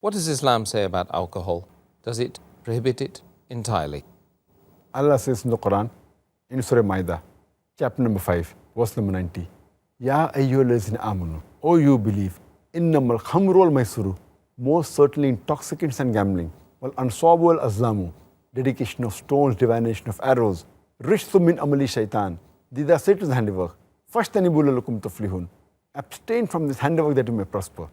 What does Islam say about alcohol? Does it prohibit it entirely? Allah says in the Quran, in Surah Maida, chapter number 5, verse number 90, Ya ayyuhallazina amanu, O you believe, innamal khamru wal maisuru, most certainly intoxicants and gambling, wal ansabu wal azlamu, dedication of stones, divination of arrows, rishthum min amali shaitan, these are Satan's handiwork. Fashtanibu lalakum tuflihun, abstain from this handiwork that you may prosper.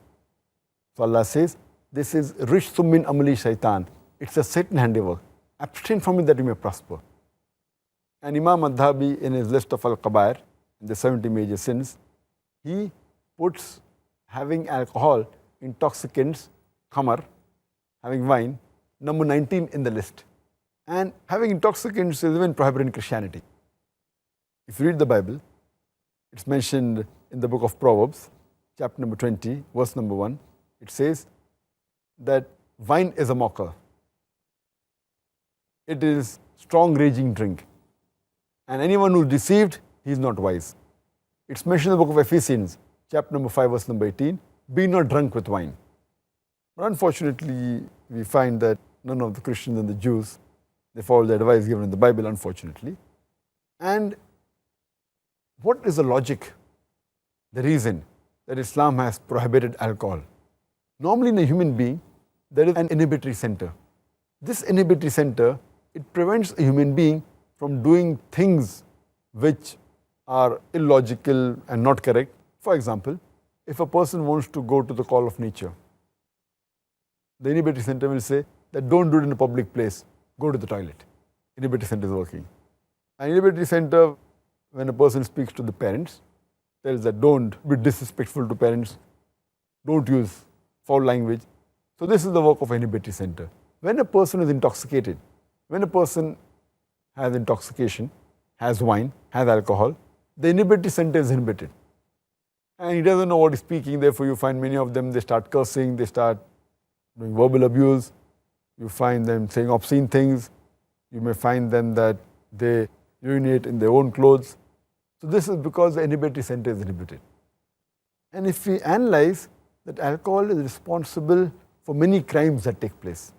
So Allah says, this is rishthum min amali shaitan, it's a Satan handiwork. Abstain from it that you may prosper. And Imam Adhabi, in his list of Al-Qabair, the 70 major sins, he puts having alcohol, intoxicants, khamar, having wine, number 19 in the list. And having intoxicants is even prohibited in Christianity. If you read the Bible, it's mentioned in the book of Proverbs, chapter number 20, verse number 1. It says that wine is a mocker. It is strong raging drink. And anyone who is deceived, he is not wise. It's mentioned in the book of Ephesians, chapter number 5, verse number 18, be not drunk with wine. But unfortunately, we find that none of the Christians and the Jews, they follow the advice given in the Bible, unfortunately. And what is the logic, the reason that Islam has prohibited alcohol? Normally in a human being, there is an inhibitory center. This inhibitory center, it prevents a human being from doing things which are illogical and not correct. For example, if a person wants to go to the call of nature, the inhibitory center will say that don't do it in a public place, go to the toilet. Inhibitory center is working. An inhibitory center, when a person speaks to the parents, tells that don't be disrespectful to parents, don't use foul language. So this is the work of an inhibitory center. When a person is intoxicated, when a person has intoxication, has wine, has alcohol, the inhibitory center is inhibited. And he doesn't know what he's speaking, therefore you find many of them, they start cursing, they start doing verbal abuse, you find them saying obscene things, you may find them that they urinate in their own clothes. So this is because the inhibitory center is inhibited. And if we analyze that alcohol is responsible for many crimes that take place.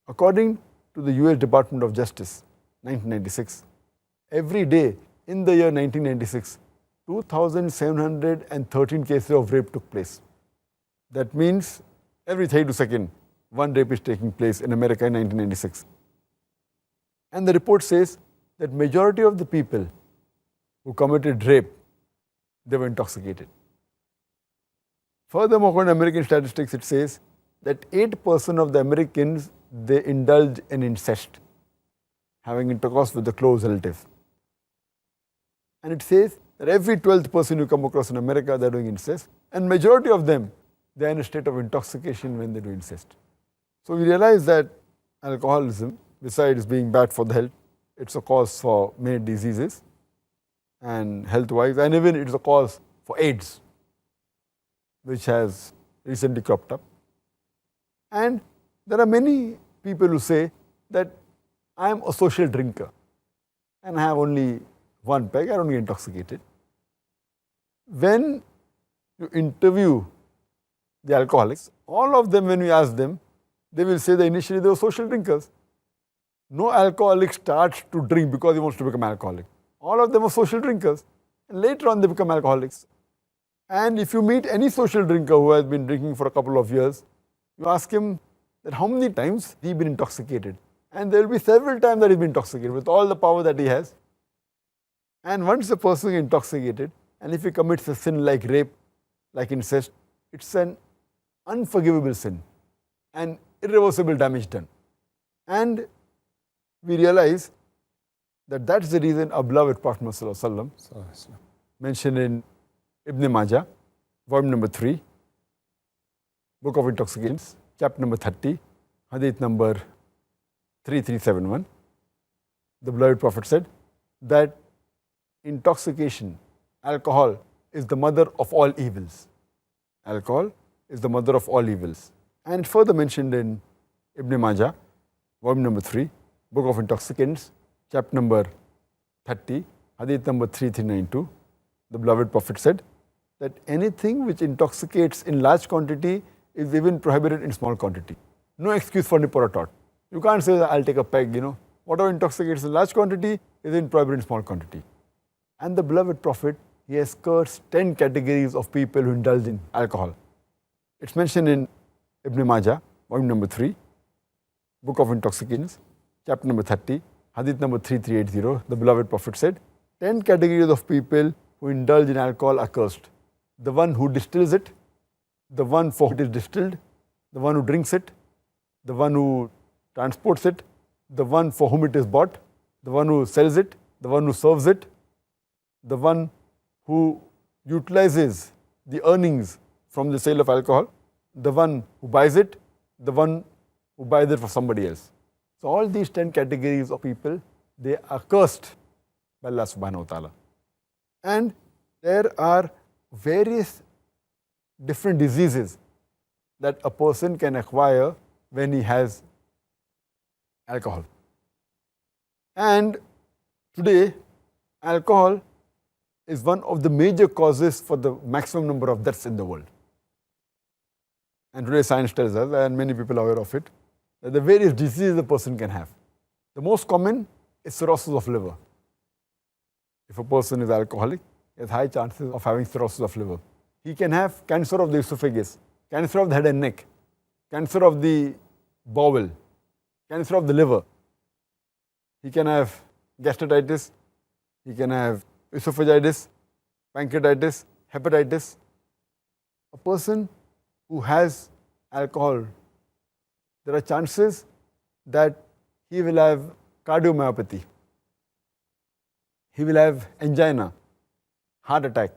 According to the US Department of Justice, 1996, every day in the year 1996, 2,713 cases of rape took place. That means every 32 seconds, one rape is taking place in America in 1996. And the report says that majority of the people who committed rape, they were intoxicated. Furthermore, according to American statistics, it says that 8% of the Americans, they indulge in incest, having intercourse with the close relative. And it says that every 12th person you come across in America, they're doing incest. And majority of them, they're in a state of intoxication when they do incest. So we realize that alcoholism, besides being bad for the health, it's a cause for many diseases and health-wise, and even it's a cause for AIDS, which has recently cropped up. And there are many people who say that I am a social drinker and I have only one peg, I don't get intoxicated. When you interview the alcoholics, all of them, when we ask them, they will say that initially they were social drinkers. No alcoholic starts to drink because he wants to become alcoholic. All of them are social drinkers, and later on they become alcoholics. And if you meet any social drinker who has been drinking for a couple of years, you ask him that how many times he's been intoxicated. And there will be several times that he's been intoxicated with all the power that he has. And once the person is intoxicated, and if he commits a sin like rape, like incest, it's an unforgivable sin and irreversible damage done. And we realize that that's the reason our beloved Prophet Muhammad mentioned in Ibn Majah, volume number 3, Book of Intoxicants, chapter number 30, hadith number 3371. The beloved Prophet said that intoxication, alcohol, is the mother of all evils. Alcohol is the mother of all evils. And further mentioned in Ibn Majah, volume number 3, Book of Intoxicants, chapter number 30, hadith number 3392, the beloved Prophet said that anything which intoxicates in large quantity is even prohibited in small quantity. No excuse for nip or a tot. You can't say that I'll take a peg, Whatever intoxicates in large quantity is even prohibited in small quantity. And the beloved Prophet, he has cursed 10 categories of people who indulge in alcohol. It's mentioned in Ibn Majah, volume number 3, Book of Intoxicants, chapter number 30, hadith number 3380. The beloved Prophet said, 10 categories of people who indulge in alcohol are cursed. The one who distills it, the one for whom it is distilled, the one who drinks it, the one who transports it, the one for whom it is bought, the one who sells it, the one who serves it, the one who utilizes the earnings from the sale of alcohol, the one who buys it, the one who buys it for somebody else. So all these 10 categories of people, they are cursed by Allah subhanahu wa ta'ala. And there are various different diseases that a person can acquire when he has alcohol. And today, alcohol is one of the major causes for the maximum number of deaths in the world. And today science tells us, and many people are aware of it, that the various diseases a person can have. The most common is cirrhosis of liver. If a person is alcoholic, he has high chances of having cirrhosis of liver. He can have cancer of the esophagus, cancer of the head and neck, cancer of the bowel, cancer of the liver. He can have gastritis, he can have esophagitis, pancreatitis, hepatitis. A person who has alcohol, there are chances that he will have cardiomyopathy, he will have angina, heart attack,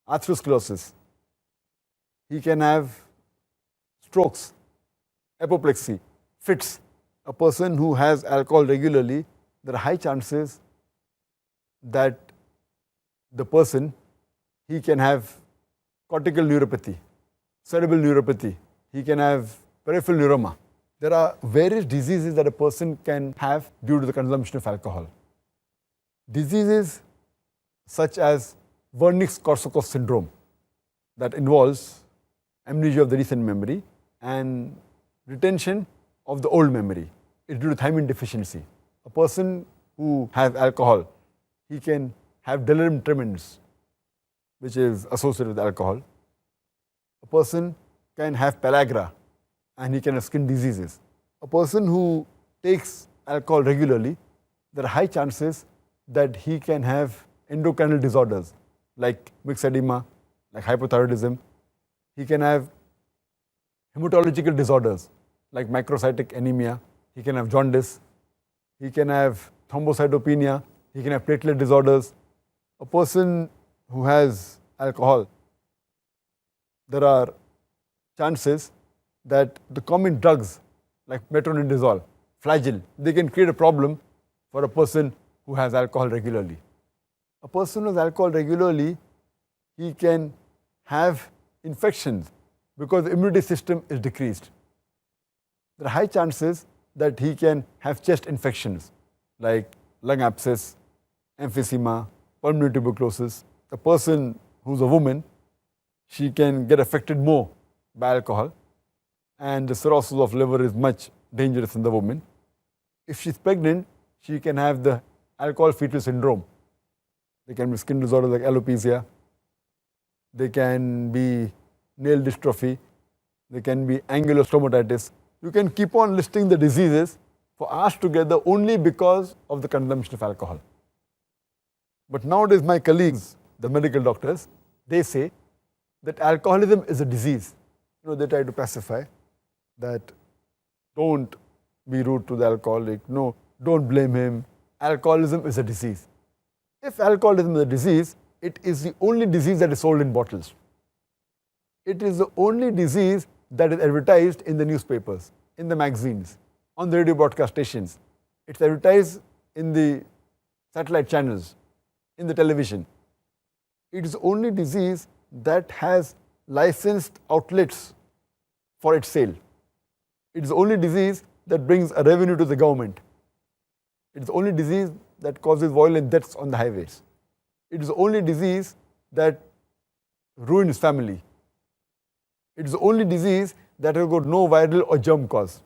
atherosclerosis. He can have strokes, apoplexy, fits. A person who has alcohol regularly, there are high chances that the person, he can have cortical neuropathy, cerebral neuropathy, he can have peripheral neuroma. There are various diseases that a person can have due to the consumption of alcohol. Diseases such as Wernicke-Korsakoff syndrome, that involves amnesia of the recent memory and retention of the old memory. It's due to thiamine deficiency. A person who has alcohol, he can have delirium tremens, which is associated with alcohol. A person can have pellagra, and he can have skin diseases. A person who takes alcohol regularly, there are high chances that he can have endocrine disorders like mixed edema, like hypothyroidism. He can have hematological disorders like microcytic anemia. He can have jaundice. He can have thrombocytopenia. He can have platelet disorders. A person who has alcohol, there are chances that the common drugs like metronidazole, flagyl, they can create a problem for a person who has alcohol regularly. A person who has alcohol regularly, he can have infections because the immunity system is decreased. There are high chances that he can have chest infections like lung abscess, emphysema, pulmonary tuberculosis. A person who's a woman, she can get affected more by alcohol, and the cirrhosis of liver is much dangerous in the woman. If she's pregnant, she can have the alcohol fetal syndrome. There can be skin disorders like alopecia. There can be nail dystrophy. There can be angular stomatitis. You can keep on listing the diseases for hours together only because of the consumption of alcohol. But nowadays my colleagues, the medical doctors, they say that alcoholism is a disease. They try to pacify that don't be rude to the alcoholic, no, don't blame him. Alcoholism is a disease. If alcoholism is a disease, it is the only disease that is sold in bottles. It is the only disease that is advertised in the newspapers, in the magazines, on the radio broadcast stations. It's advertised in the satellite channels, in the television. It is the only disease that has licensed outlets for its sale. It is the only disease that brings a revenue to the government. It is the only disease that causes violent deaths on the highways. It is the only disease that ruins family. It's the only disease that has got no viral or germ cause.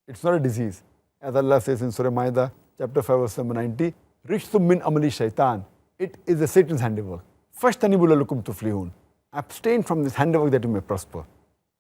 It's not a disease. As Allah says in Surah Ma'idah, chapter 5, verse number 90, Rishthum min amali shaitan. It is a Satan's handiwork. Fashtanibu lakum tuflihun. Abstain from this handiwork that you may prosper.